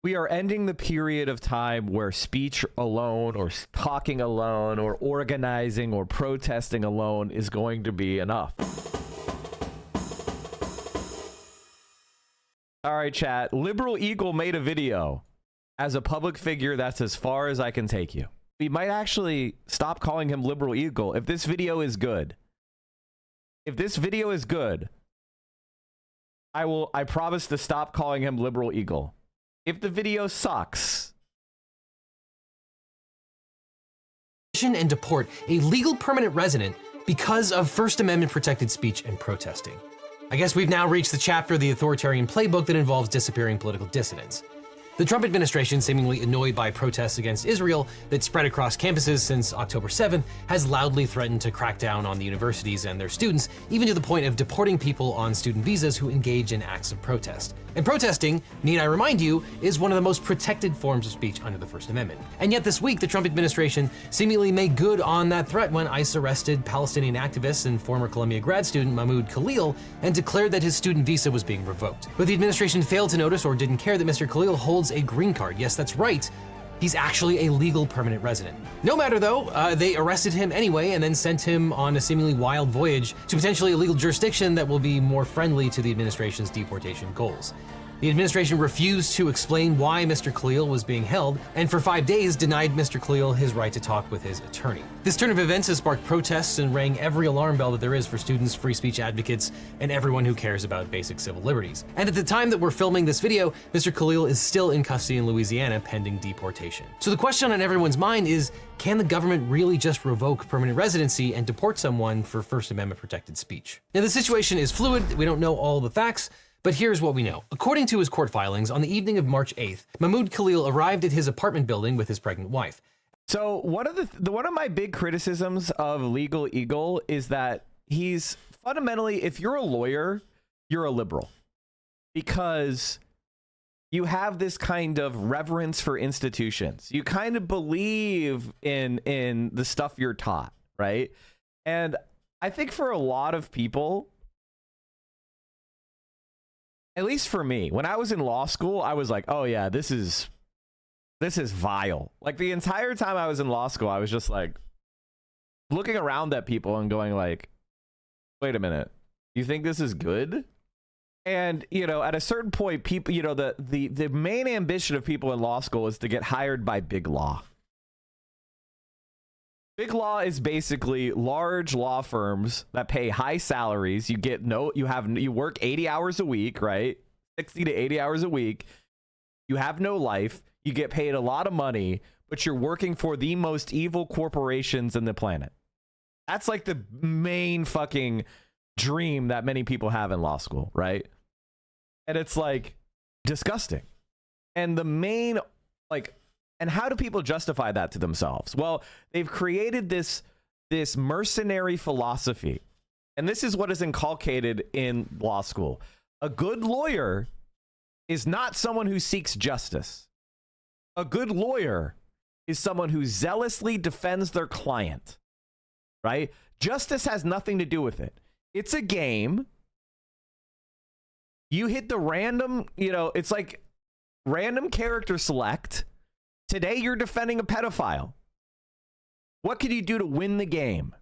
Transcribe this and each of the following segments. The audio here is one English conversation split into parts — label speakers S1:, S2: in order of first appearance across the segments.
S1: We are ending the period of time where speech alone or talking alone or organizing or protesting alone is going to be enough. All right, chat. Liberal Eagle made a video. As a public figure, that's as far as I can take you. We might actually stop calling him Liberal Eagle if this video is good. If this video is good, I promise to stop calling him Liberal Eagle. If the video sucks,
S2: and deport a legal permanent resident because of First Amendment protected speech and protesting. I guess we've now reached the chapter of the authoritarian playbook that involves disappearing political dissidents. The Trump administration, seemingly annoyed by protests against Israel that spread across campuses since October 7th, has loudly threatened to crack down on the universities and their students, even to the point of deporting people on student visas who engage in acts of protest. And protesting, need I remind you, is one of the most protected forms of speech under the First Amendment. And yet this week, the Trump administration seemingly made good on that threat when ICE arrested Palestinian activist and former Columbia grad student Mahmoud Khalil and declared that his student visa was being revoked. But the administration failed to notice or didn't care that Mr. Khalil holds a green card. Yes, that's right. He's actually a legal permanent resident. No matter though, they arrested him anyway and then sent him on a seemingly wild voyage to potentially a legal jurisdiction that will be more friendly to the administration's deportation goals. The administration refused to explain why Mr. Khalil was being held, and for 5 days denied Mr. Khalil his right to talk with his attorney. This turn of events has sparked protests and rang every alarm bell that there is for students, free speech advocates, and everyone who cares about basic civil liberties. And at the time that we're filming this video, Mr. Khalil is still in custody in Louisiana pending deportation. So the question on everyone's mind is, can the government really just revoke permanent residency and deport someone for First Amendment protected speech? Now the situation is fluid, we don't know all the facts, but here's what we know. According to his court filings, on the evening of March 8th, Mahmoud Khalil arrived at his apartment building with his pregnant wife.
S1: So one of my big criticisms of Legal Eagle is that he's fundamentally, if you're a lawyer, you're a liberal, because you have this kind of reverence for institutions. You kind of believe in the stuff you're taught, right? And I think for a lot of people, at least for me, when I was in law school, I was like, oh yeah, this is vile. Like the entire time I was in law school, I was just like looking around at people and going like, wait a minute, you think this is good? And, you know, at a certain point, people, you know, the main ambition of people in law school is to get hired by big law. Big law is basically large law firms that pay high salaries. You work 80 hours a week, right? 60 to 80 hours a week. You have no life. You get paid a lot of money, but you're working for the most evil corporations in the planet. That's like the main fucking dream that many people have in law school, right? And it's like disgusting. And the main, like, and how do people justify that to themselves? Well, they've created this mercenary philosophy. And this is what is inculcated in law school. A good lawyer is not someone who seeks justice. A good lawyer is someone who zealously defends their client, right? Justice has nothing to do with it. It's a game. You hit the random, you know, it's like random character select. Today, you're defending a pedophile. What can you do to win the game?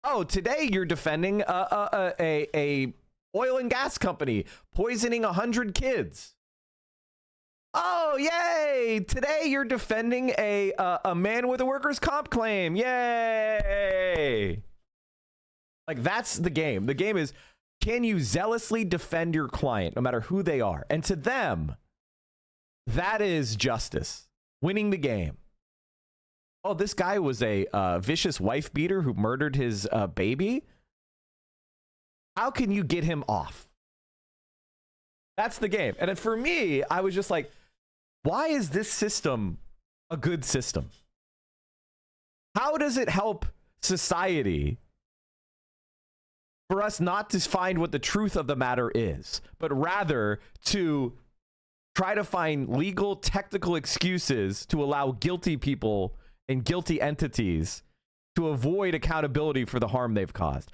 S1: Oh, today you're defending a oil and gas company poisoning 100 kids. Oh, yay! Today you're defending a man with a workers' comp claim. Yay! Like, that's the game. The game is, can you zealously defend your client, no matter who they are? And to them, that is justice, winning the game. Oh, this guy was a vicious wife beater who murdered his baby. How can you get him off? That's the game. And for me, I was just like, why is this system a good system? How does it help society for us not to find what the truth of the matter is, but rather to try to find legal, technical excuses to allow guilty people and guilty entities to avoid accountability for the harm they've caused?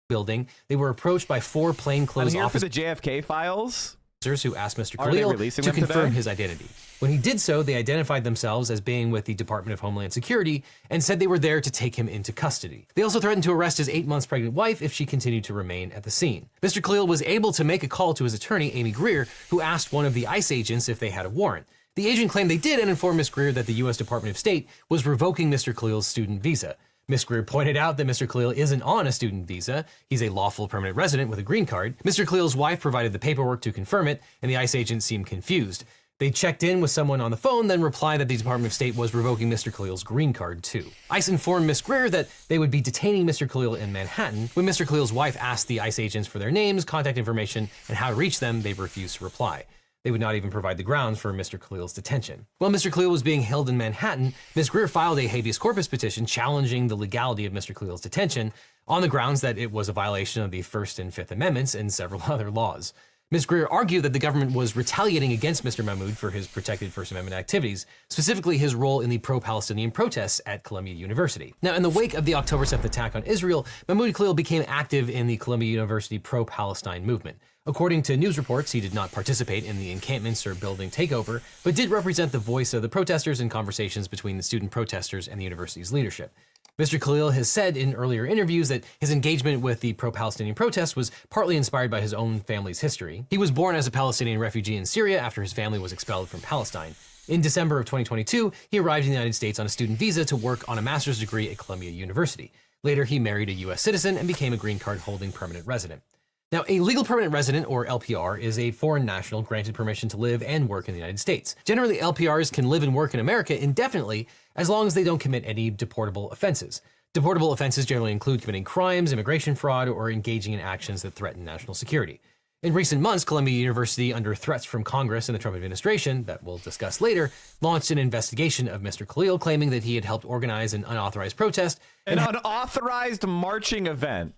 S2: Building, they were approached by 4 plainclothes
S1: I'm here
S2: officers
S1: for the JFK files.
S2: who asked Mr.
S1: Are they
S2: Khalil
S1: releasing
S2: to
S1: them
S2: confirm
S1: today?
S2: his identity. When he did so, they identified themselves as being with the Department of Homeland Security and said they were there to take him into custody. They also threatened to arrest his 8 months pregnant wife if she continued to remain at the scene. Mr. Khalil was able to make a call to his attorney, Amy Greer, who asked one of the ICE agents if they had a warrant. The agent claimed they did and informed Ms. Greer that the U.S. Department of State was revoking Mr. Khalil's student visa. Ms. Greer pointed out that Mr. Khalil isn't on a student visa. He's a lawful permanent resident with a green card. Mr. Khalil's wife provided the paperwork to confirm it, and the ICE agent seemed confused. They checked in with someone on the phone, then replied that the Department of State was revoking Mr. Khalil's green card too. ICE informed Ms. Greer that they would be detaining Mr. Khalil in Manhattan. When Mr. Khalil's wife asked the ICE agents for their names, contact information, and how to reach them, they refused to reply. They would not even provide the grounds for Mr. Khalil's detention. While Mr. Khalil was being held in Manhattan, Ms. Greer filed a habeas corpus petition challenging the legality of Mr. Khalil's detention on the grounds that it was a violation of the First and Fifth Amendments and several other laws. Ms. Greer argued that the government was retaliating against Mr. Mahmoud for his protected First Amendment activities, specifically his role in the pro-Palestinian protests at Columbia University. Now, in the wake of the October 7th attack on Israel, Mahmoud Khalil became active in the Columbia University pro-Palestine movement. According to news reports, he did not participate in the encampments or building takeover, but did represent the voice of the protesters in conversations between the student protesters and the university's leadership. Mr. Khalil has said in earlier interviews that his engagement with the pro-Palestinian protests was partly inspired by his own family's history. He was born as a Palestinian refugee in Syria after his family was expelled from Palestine. In December of 2022, he arrived in the United States on a student visa to work on a master's degree at Columbia University. Later, he married a U.S. citizen and became a green card holding permanent resident. Now, a legal permanent resident, or LPR, is a foreign national granted permission to live and work in the United States. Generally, LPRs can live and work in America indefinitely as long as they don't commit any deportable offenses. Deportable offenses generally include committing crimes, immigration fraud, or engaging in actions that threaten national security. In recent months, Columbia University, under threats from Congress and the Trump administration, that we'll discuss later, launched an investigation of Mr. Khalil, claiming that he had helped organize an unauthorized protest.
S1: An unauthorized marching event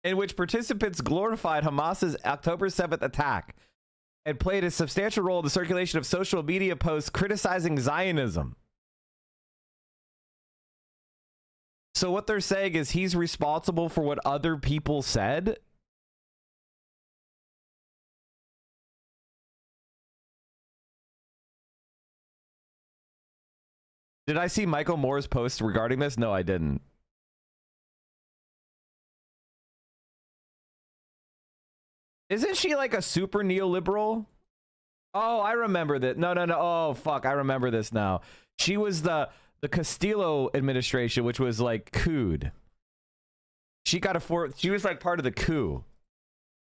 S1: in which participants glorified Hamas's October 7th attack and played a substantial role in the circulation of social media posts criticizing Zionism. So what they're saying is he's responsible for what other people said? Did I see Michael Moore's post regarding this? No, I didn't. Isn't she like a super neoliberal? Oh, I remember that. No. Oh, fuck. I remember this now. She was the Castillo administration, which was like couped. She was like part of the coup.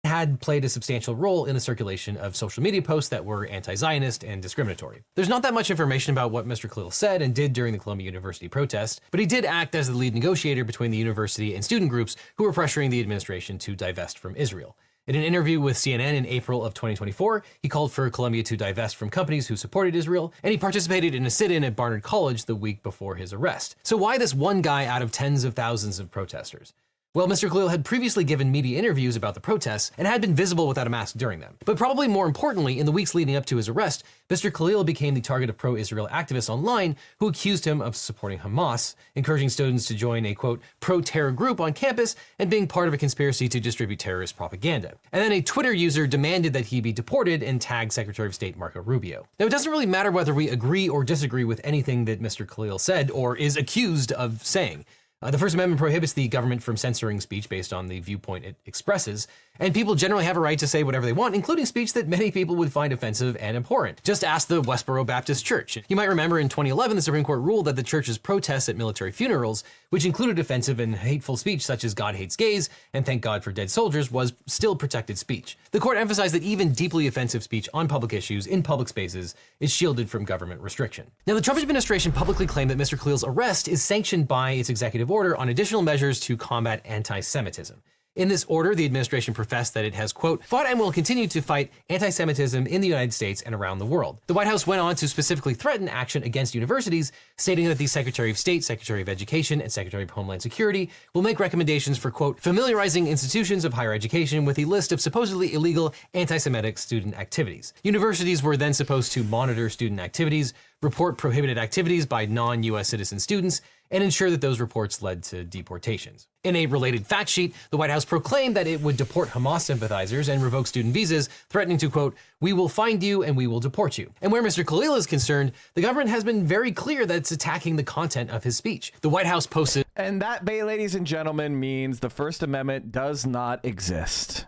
S2: Had played a substantial role in the circulation of social media posts that were anti-Zionist and discriminatory. There's not that much information about what Mr. Khalil said and did during the Columbia University protest, but he did act as the lead negotiator between the university and student groups who were pressuring the administration to divest from Israel. In an interview with CNN in April of 2024, he called for Columbia to divest from companies who supported Israel, and he participated in a sit-in at Barnard College the week before his arrest. So why this one guy out of tens of thousands of protesters? Well, Mr. Khalil had previously given media interviews about the protests and had been visible without a mask during them. But probably more importantly, in the weeks leading up to his arrest, Mr. Khalil became the target of pro-Israel activists online who accused him of supporting Hamas, encouraging students to join a, quote, pro-terror group on campus and being part of a conspiracy to distribute terrorist propaganda. And then a Twitter user demanded that he be deported and tagged Secretary of State Marco Rubio. Now, it doesn't really matter whether we agree or disagree with anything that Mr. Khalil said or is accused of saying. The First Amendment prohibits the government from censoring speech based on the viewpoint it expresses, and people generally have a right to say whatever they want, including speech that many people would find offensive and abhorrent. Just ask the Westboro Baptist Church. You might remember in 2011, the Supreme Court ruled that the church's protests at military funerals, which included offensive and hateful speech such as God hates gays and thank God for dead soldiers, was still protected speech. The court emphasized that even deeply offensive speech on public issues in public spaces is shielded from government restriction. Now, the Trump administration publicly claimed that Mr. Khalil's arrest is sanctioned by its executive order on additional measures to combat anti-Semitism. In this order, the administration professed that it has, quote, fought and will continue to fight anti-Semitism in the United States and around the world. The White House went on to specifically threaten action against universities, stating that the Secretary of State, Secretary of Education, and Secretary of Homeland Security will make recommendations for, quote, familiarizing institutions of higher education with a list of supposedly illegal anti-Semitic student activities. Universities were then supposed to monitor student activities, report prohibited activities by non-U.S. citizen students, and ensure that those reports led to deportations. In a related fact sheet, the White House proclaimed that it would deport Hamas sympathizers and revoke student visas, threatening to, quote, "We will find you and we will deport you." And where Mr. Khalil is concerned, the government has been very clear that it's attacking the content of his speech. The White House posted,
S1: and that, ladies and gentlemen, means the First Amendment does not exist.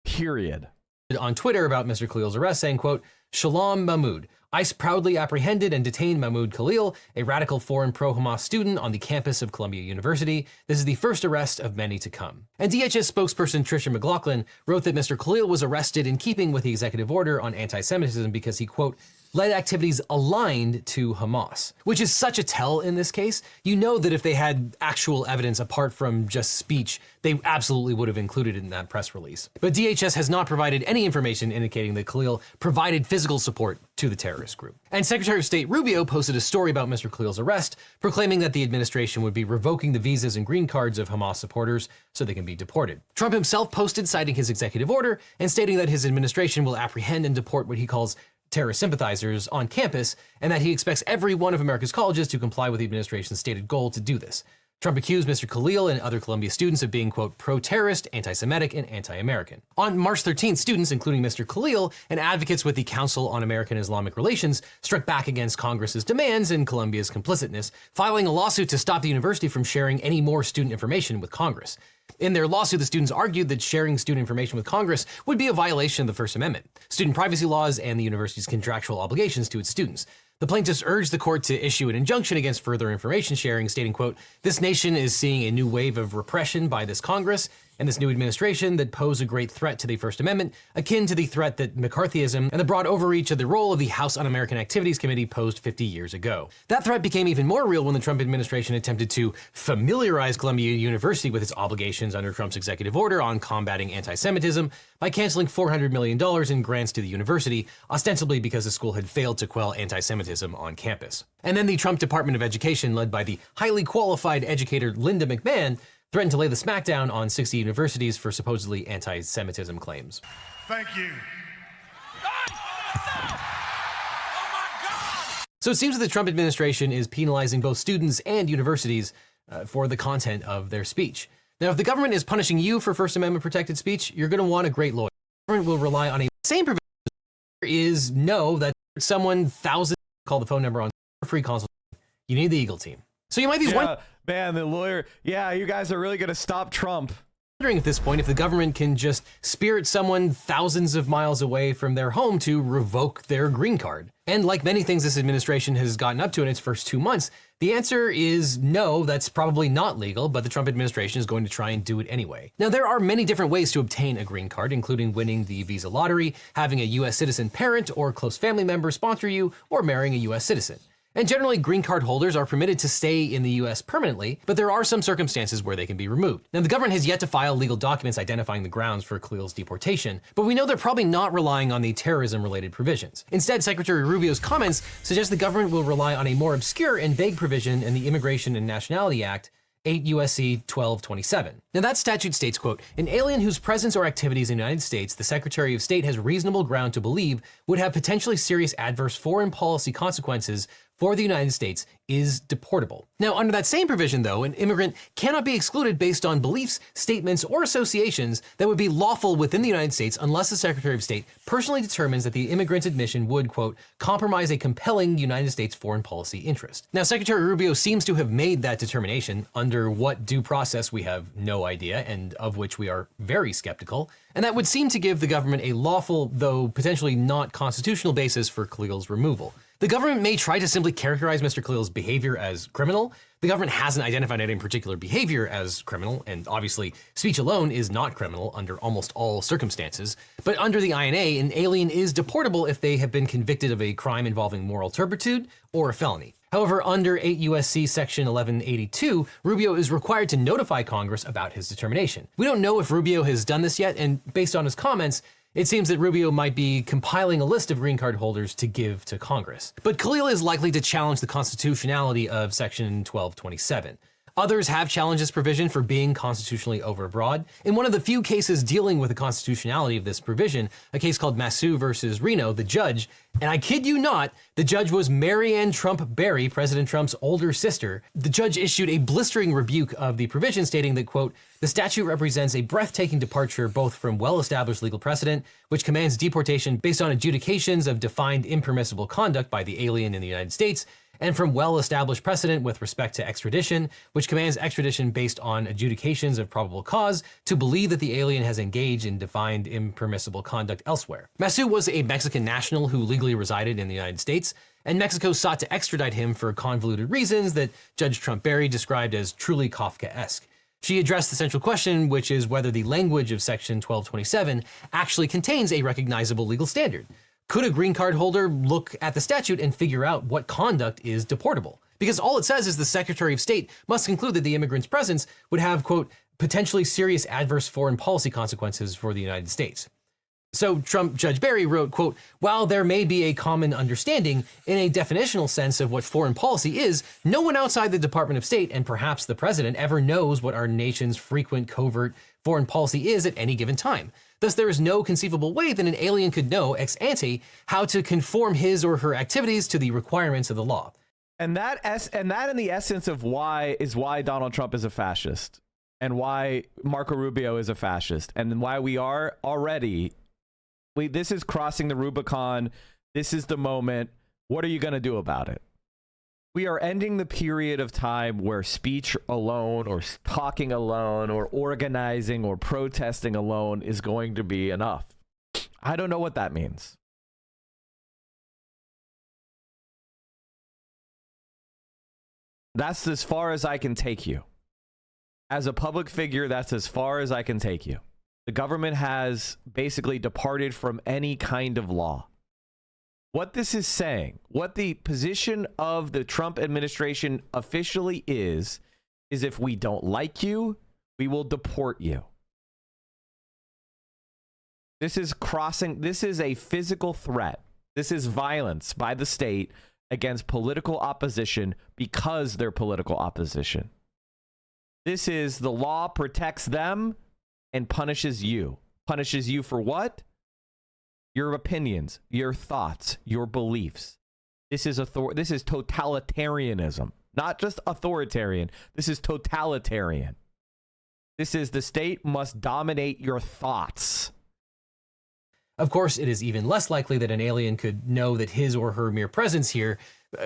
S1: Period.
S2: On Twitter about Mr. Khalil's arrest, saying, quote, "Shalom Mahmoud. ICE proudly apprehended and detained Mahmoud Khalil, a radical foreign pro-Hamas student on the campus of Columbia University. This is the first arrest of many to come." And DHS spokesperson Tricia McLaughlin wrote that Mr. Khalil was arrested in keeping with the executive order on anti-Semitism because he, quote, led activities aligned to Hamas, which is such a tell in this case. You know that if they had actual evidence apart from just speech, they absolutely would have included it in that press release. But DHS has not provided any information indicating that Khalil provided physical support to the terrorist group. And Secretary of State Rubio posted a story about Mr. Khalil's arrest, proclaiming that the administration would be revoking the visas and green cards of Hamas supporters so they can be deported. Trump himself posted citing his executive order and stating that his administration will apprehend and deport what he calls terrorist sympathizers on campus, and that he expects every one of America's colleges to comply with the administration's stated goal to do this. Trump accused Mr. Khalil and other Columbia students of being, quote, pro-terrorist, anti-Semitic, and anti-American. On March 13th, students, including Mr. Khalil and advocates with the Council on American Islamic Relations, struck back against Congress's demands and Columbia's complicitness, filing a lawsuit to stop the university from sharing any more student information with Congress. In their lawsuit, the students argued that sharing student information with Congress would be a violation of the First Amendment, student privacy laws, and the university's contractual obligations to its students. The plaintiffs urged the court to issue an injunction against further information sharing, stating, quote, "This nation is seeing a new wave of repression by this Congress and this new administration that pose a great threat to the First Amendment, akin to the threat that McCarthyism and the broad overreach of the role of the House Un-American Activities Committee posed 50 years ago." That threat became even more real when the Trump administration attempted to familiarize Columbia University with its obligations under Trump's executive order on combating anti-Semitism by canceling $400 million in grants to the university, ostensibly because the school had failed to quell anti-Semitism on campus. And then the Trump Department of Education, led by the highly qualified educator Linda McMahon, threatened to lay the smackdown on 60 universities for supposedly anti-Semitism claims.
S3: Thank you.
S2: So it seems that the Trump administration is penalizing both students and universities for the content of their speech. Now, if the government is punishing you for First Amendment protected speech, you're going to want a great lawyer. The government will rely on a same provision is know that someone thousands call the phone number on free consultation. You need the Eagle team. So you might be wondering,
S1: man, the lawyer, you guys are really going to stop Trump.
S2: At this point if the government can just spirit someone thousands of miles away from their home to revoke their green card. And like many things this administration has gotten up to in its first 2 months, the answer is no, that's probably not legal, but the Trump administration is going to try and do it anyway. Now, there are many different ways to obtain a green card, including winning the visa lottery, having a U.S. citizen parent or close family member sponsor you, or marrying a U.S. citizen. And generally, green card holders are permitted to stay in the U.S. permanently, but there are some circumstances where they can be removed. Now, the government has yet to file legal documents identifying the grounds for Khalil's deportation, but we know they're probably not relying on the terrorism-related provisions. Instead, Secretary Rubio's comments suggest the government will rely on a more obscure and vague provision in the Immigration and Nationality Act, 8 U.S.C. 1227. Now that statute states, quote, "An alien whose presence or activities in the United States the Secretary of State has reasonable ground to believe would have potentially serious adverse foreign policy consequences for the United States is deportable." Now, under that same provision, though, an immigrant cannot be excluded based on beliefs, statements, or associations that would be lawful within the United States unless the Secretary of State personally determines that the immigrant's admission would, quote, "compromise a compelling United States foreign policy interest." Now, Secretary Rubio seems to have made that determination under what due process we have no idea, and of which we are very skeptical, and that would seem to give the government a lawful, though potentially not constitutional basis for Khalil's removal. The government may try to simply characterize Mr. Khalil's behavior as criminal. The government hasn't identified any particular behavior as criminal, and obviously speech alone is not criminal under almost all circumstances. But under the INA, an alien is deportable if they have been convicted of a crime involving moral turpitude or a felony. However, under 8 U.S.C. section 1182, Rubio is required to notify Congress about his determination. We don't know if Rubio has done this yet, and based on his comments, it seems that Rubio might be compiling a list of green card holders to give to Congress. But Khalil is likely to challenge the constitutionality of Section 1227. Others have challenged this provision for being constitutionally overbroad. In one of the few cases dealing with the constitutionality of this provision, a case called Massou versus Reno, the judge, and I kid you not, the judge was Marianne Trump Barry, President Trump's older sister. The judge issued a blistering rebuke of the provision, stating that, quote, the statute represents a breathtaking departure both from well-established legal precedent, which commands deportation based on adjudications of defined impermissible conduct by the alien in the United States, and from well-established precedent with respect to extradition, which commands extradition based on adjudications of probable cause to believe that the alien has engaged in defined impermissible conduct elsewhere. Massou was a Mexican national who legally resided in the United States, and Mexico sought to extradite him for convoluted reasons that Judge Trump Barry described as truly Kafkaesque. She addressed the central question, which is whether the language of Section 1227 actually contains a recognizable legal standard. Could a green card holder look at the statute and figure out what conduct is deportable? Because all it says is the Secretary of State must conclude that the immigrant's presence would have, quote, potentially serious adverse foreign policy consequences for the United States. So Judge Barry wrote, quote, while there may be a common understanding in a definitional sense of what foreign policy is, no one outside the Department of State, and perhaps the president, ever knows what our nation's frequent covert foreign policy is at any given time. Thus, there is no conceivable way that an alien could know ex ante how to conform his or her activities to the requirements of the law.
S1: And that in the essence of why Donald Trump is a fascist, and why Marco Rubio is a fascist, and why we are already, this is crossing the Rubicon. This is the moment. What are you going to do about it? We are ending the period of time where speech alone, or talking alone, or organizing or protesting alone is going to be enough. I don't know what that means. That's as far as I can take you. As a public figure, that's as far as I can take you. The government has basically departed from any kind of law. What this is saying, what the position of the Trump administration officially is if we don't like you, we will deport you. This is a physical threat. This is violence by the state against political opposition because they're political opposition. This is the law protects them and punishes you. Punishes you for what? Your opinions, your thoughts, your beliefs. This is totalitarianism, not just authoritarian. This is totalitarian. This is the state must dominate your thoughts.
S2: Of course, it is even less likely that an alien could know that his or her mere presence here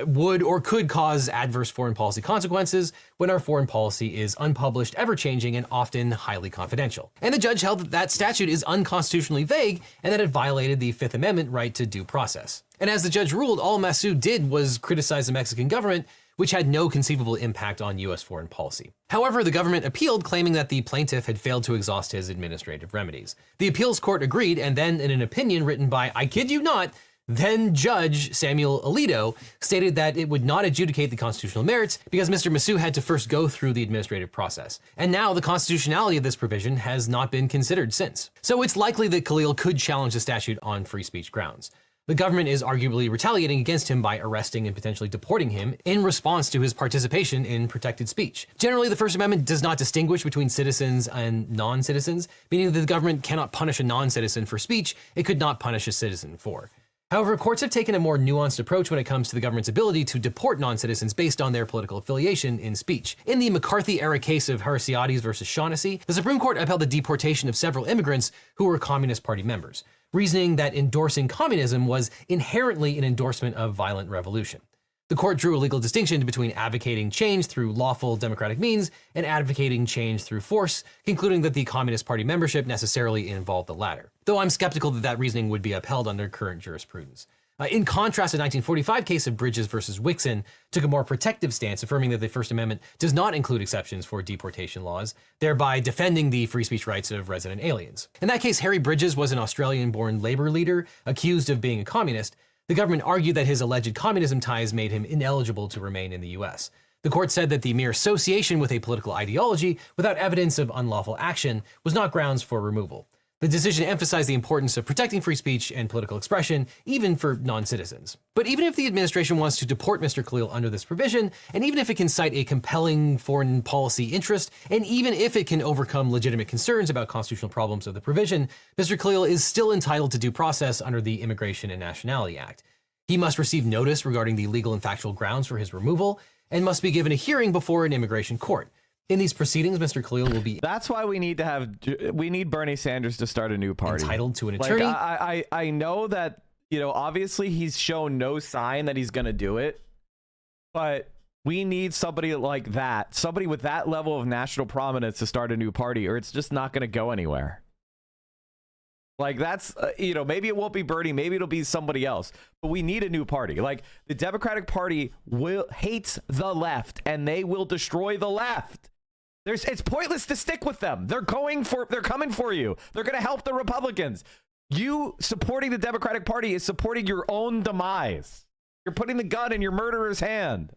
S2: would or could cause adverse foreign policy consequences when our foreign policy is unpublished, ever-changing, and often highly confidential. And the judge held that that statute is unconstitutionally vague and that it violated the Fifth Amendment right to due process. And as the judge ruled, all Massou did was criticize the Mexican government, which had no conceivable impact on U.S. foreign policy. However, the government appealed, claiming that the plaintiff had failed to exhaust his administrative remedies. The appeals court agreed, and then in an opinion written by, I kid you not, then Judge Samuel Alito, stated that it would not adjudicate the constitutional merits because Mr. Massou had to first go through the administrative process. And now the constitutionality of this provision has not been considered since. So it's likely that Khalil could challenge the statute on free speech grounds. The government is arguably retaliating against him by arresting and potentially deporting him in response to his participation in protected speech. Generally, the First Amendment does not distinguish between citizens and non-citizens, meaning that the government cannot punish a non-citizen for speech it could not punish a citizen for. However, courts have taken a more nuanced approach when it comes to the government's ability to deport non-citizens based on their political affiliation in speech. In the McCarthy-era case of Harisiades versus Shaughnessy, the Supreme Court upheld the deportation of several immigrants who were Communist Party members, reasoning that endorsing communism was inherently an endorsement of violent revolution. The court drew a legal distinction between advocating change through lawful democratic means and advocating change through force, concluding that the Communist Party membership necessarily involved the latter, though I'm skeptical that that reasoning would be upheld under current jurisprudence. In contrast, the 1945 case of Bridges versus Wixon took a more protective stance, affirming that the First Amendment does not include exceptions for deportation laws, thereby defending the free speech rights of resident aliens. In that case, Harry Bridges was an Australian-born labor leader accused of being a communist. The government argued that his alleged communism ties made him ineligible to remain in the US. The court said that the mere association with a political ideology without evidence of unlawful action was not grounds for removal. The decision emphasized the importance of protecting free speech and political expression, even for non-citizens. But even if the administration wants to deport Mr. Khalil under this provision, and even if it can cite a compelling foreign policy interest, and even if it can overcome legitimate concerns about constitutional problems of the provision, Mr. Khalil is still entitled to due process under the Immigration and Nationality Act. He must receive notice regarding the legal and factual grounds for his removal, and must be given a hearing before an immigration court. In these proceedings, Mr. Khalil will be
S1: That's why we need Bernie Sanders to start a new party.
S2: entitled to an attorney.
S1: I know that, obviously he's shown no sign that he's going to do it, but we need somebody like that, somebody with that level of national prominence to start a new party, or it's just not going to go anywhere. Like, that's, maybe it won't be Bernie, maybe it'll be somebody else, but we need a new party. Like, the Democratic Party hates the left, and they will destroy the left. It's pointless to stick with them. They're coming for you. They're going to help the Republicans. You supporting the Democratic Party is supporting your own demise. You're putting the gun in your murderer's hand.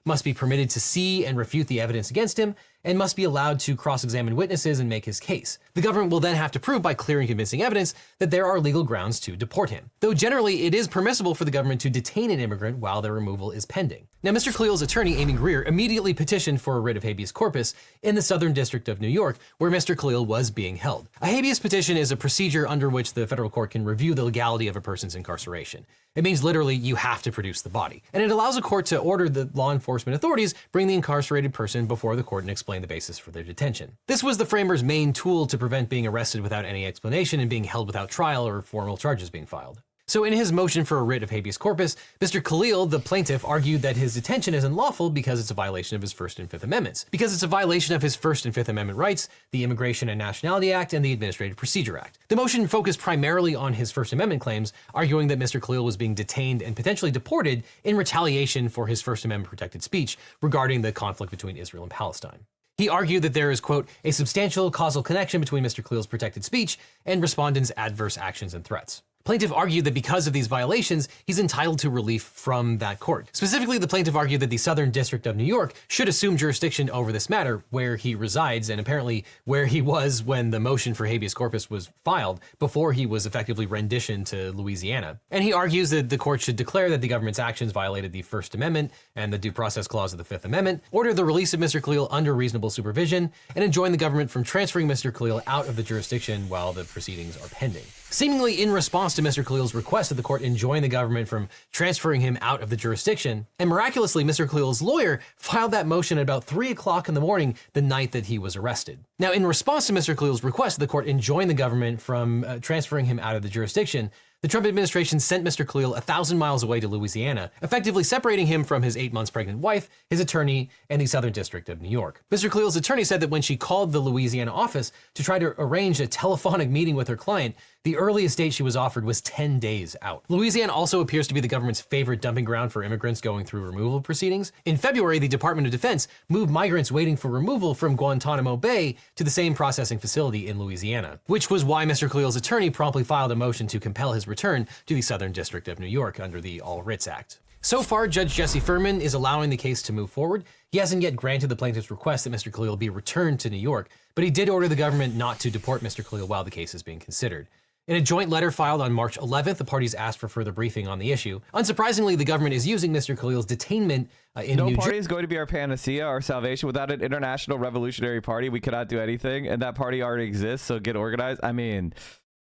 S2: Must be permitted to see and refute the evidence against him, and must be allowed to cross-examine witnesses and make his case. The government will then have to prove by clear and convincing evidence that there are legal grounds to deport him. Though generally it is permissible for the government to detain an immigrant while their removal is pending. Now, Mr. Khalil's attorney, Amy Greer, immediately petitioned for a writ of habeas corpus in the Southern District of New York, where Mr. Khalil was being held. A habeas petition is a procedure under which the federal court can review the legality of a person's incarceration. It means literally you have to produce the body. And it allows a court to order the law enforcement authorities bring the incarcerated person before the court and explain the basis for their detention. This was the framers' main tool to prevent being arrested without any explanation and being held without trial or formal charges being filed. So in his motion for a writ of habeas corpus, Mr. Khalil, the plaintiff, argued that his detention is unlawful because it's a violation of his First and Fifth Amendments. Because it's a violation of his First and Fifth Amendment rights, the Immigration and Nationality Act, and the Administrative Procedure Act. The motion focused primarily on his First Amendment claims, arguing that Mr. Khalil was being detained and potentially deported in retaliation for his First Amendment protected speech regarding the conflict between Israel and Palestine. He argued that there is, quote, a substantial causal connection between Mr. Khalil's protected speech and respondents' adverse actions and threats. Plaintiff argued that because of these violations, he's entitled to relief from that court. Specifically, the plaintiff argued that the Southern District of New York should assume jurisdiction over this matter, where he resides and apparently where he was when the motion for habeas corpus was filed, before he was effectively renditioned to Louisiana. And he argues that the court should declare that the government's actions violated the First Amendment and the Due Process Clause of the Fifth Amendment, order the release of Mr. Khalil under reasonable supervision, and enjoin the government from transferring Mr. Khalil out of the jurisdiction while the proceedings are pending. Seemingly in response to Mr. Khalil's request that the court enjoin the government from transferring him out of the jurisdiction, and miraculously, Mr. Khalil's lawyer filed that motion at about 3 o'clock in the morning the night that he was arrested. Now, in response to Mr. Khalil's request that the court enjoin the government from transferring him out of the jurisdiction, the Trump administration sent Mr. Khalil 1,000 miles away to Louisiana, effectively separating him from his 8 months pregnant wife, his attorney, and the Southern District of New York. Mr. Khalil's attorney said that when she called the Louisiana office to try to arrange a telephonic meeting with her client, the earliest date she was offered was 10 days out. Louisiana also appears to be the government's favorite dumping ground for immigrants going through removal proceedings. In February, the Department of Defense moved migrants waiting for removal from Guantanamo Bay to the same processing facility in Louisiana, which was why Mr. Khalil's attorney promptly filed a motion to compel his return to the Southern District of New York under the All Writs Act. So far, Judge Jesse Furman is allowing the case to move forward. He hasn't yet granted the plaintiff's request that Mr. Khalil be returned to New York, but he did order the government not to deport Mr. Khalil while the case is being considered. In a joint letter filed on March 11th, the parties asked for further briefing on the issue. Unsurprisingly, the government is using Mr. Khalil's detainment in New Jersey. No
S1: party is going to be our panacea, our salvation. Without an international revolutionary party, we cannot do anything, and that party already exists, so get organized. I mean,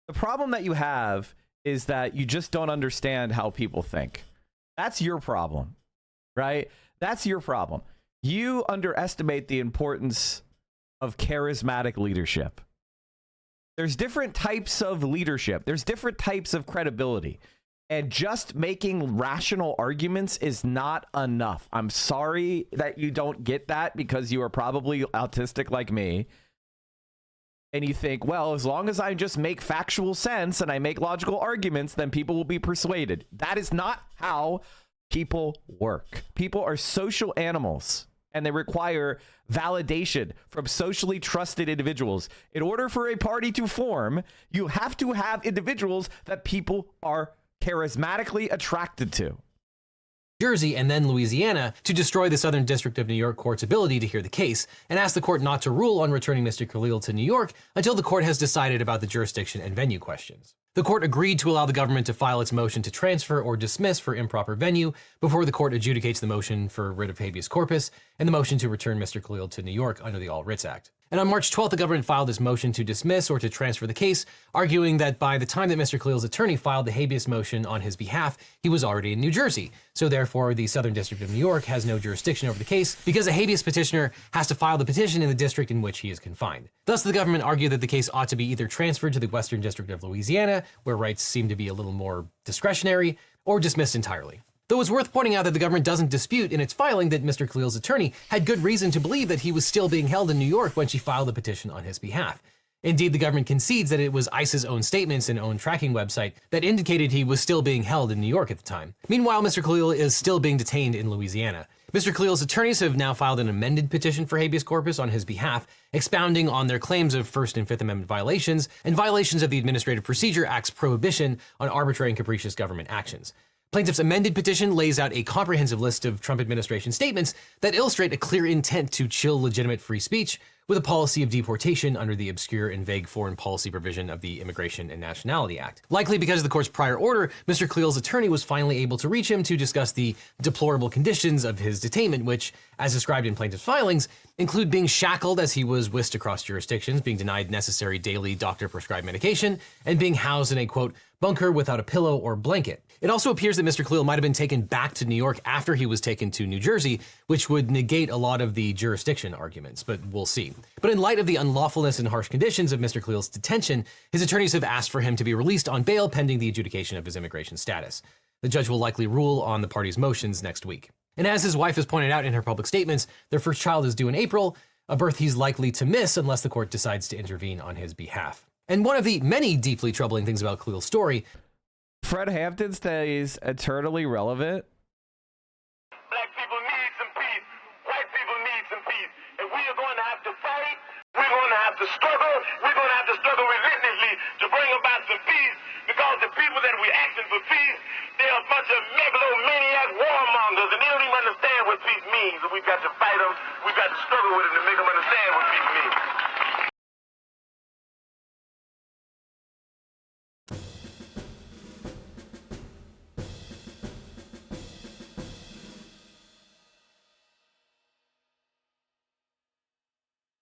S1: the problem that you have is that you just don't understand how people think. That's your problem, right? That's your problem. You underestimate the importance of charismatic leadership. There's different types of leadership. There's different types of credibility. And just making rational arguments is not enough. I'm sorry that you don't get that because you are probably autistic like me. And you think, well, as long as I just make factual sense and I make logical arguments, then people will be persuaded. That is not how people work. People are social animals, and they require validation from socially trusted individuals. In order for a party to form, you have to have individuals that people are charismatically attracted to.
S2: Jersey and then Louisiana to destroy the Southern District of New York court's ability to hear the case, and asked the court not to rule on returning Mr. Khalil to New York until the court has decided about the jurisdiction and venue questions. The court agreed to allow the government to file its motion to transfer or dismiss for improper venue before the court adjudicates the motion for writ of habeas corpus and the motion to return Mr. Khalil to New York under the All Writs Act. And on March 12th, the government filed this motion to dismiss or to transfer the case, arguing that by the time that Mr. Khalil's attorney filed the habeas motion on his behalf, he was already in New Jersey. So therefore, the Southern District of New York has no jurisdiction over the case because a habeas petitioner has to file the petition in the district in which he is confined. Thus, the government argued that the case ought to be either transferred to the Western District of Louisiana, where rights seem to be a little more discretionary, or dismissed entirely. Though it's worth pointing out that the government doesn't dispute in its filing that Mr. Khalil's attorney had good reason to believe that he was still being held in New York when she filed the petition on his behalf. Indeed, the government concedes that it was ICE's own statements and own tracking website that indicated he was still being held in New York at the time. Meanwhile, Mr. Khalil is still being detained in Louisiana. Mr. Khalil's attorneys have now filed an amended petition for habeas corpus on his behalf, expounding on their claims of First and Fifth Amendment violations and violations of the Administrative Procedure Act's prohibition on arbitrary and capricious government actions. Plaintiff's amended petition lays out a comprehensive list of Trump administration statements that illustrate a clear intent to chill legitimate free speech with a policy of deportation under the obscure and vague foreign policy provision of the Immigration and Nationality Act. Likely because of the court's prior order, Mr. Khalil's attorney was finally able to reach him to discuss the deplorable conditions of his detainment, which, as described in plaintiff's filings, include being shackled as he was whisked across jurisdictions, being denied necessary daily doctor-prescribed medication, and being housed in a, quote, bunker without a pillow or blanket. It also appears that Mr. Khalil might have been taken back to New York after he was taken to New Jersey, which would negate a lot of the jurisdiction arguments, but we'll see. But in light of the unlawfulness and harsh conditions of Mr. Khalil's detention, his attorneys have asked for him to be released on bail pending the adjudication of his immigration status. The judge will likely rule on the parties' motions next week. And as his wife has pointed out in her public statements, their first child is due in April, a birth he's likely to miss unless the court decides to intervene on his behalf. And one of the many deeply troubling things about Khalil's story,
S1: Fred Hampton stays eternally relevant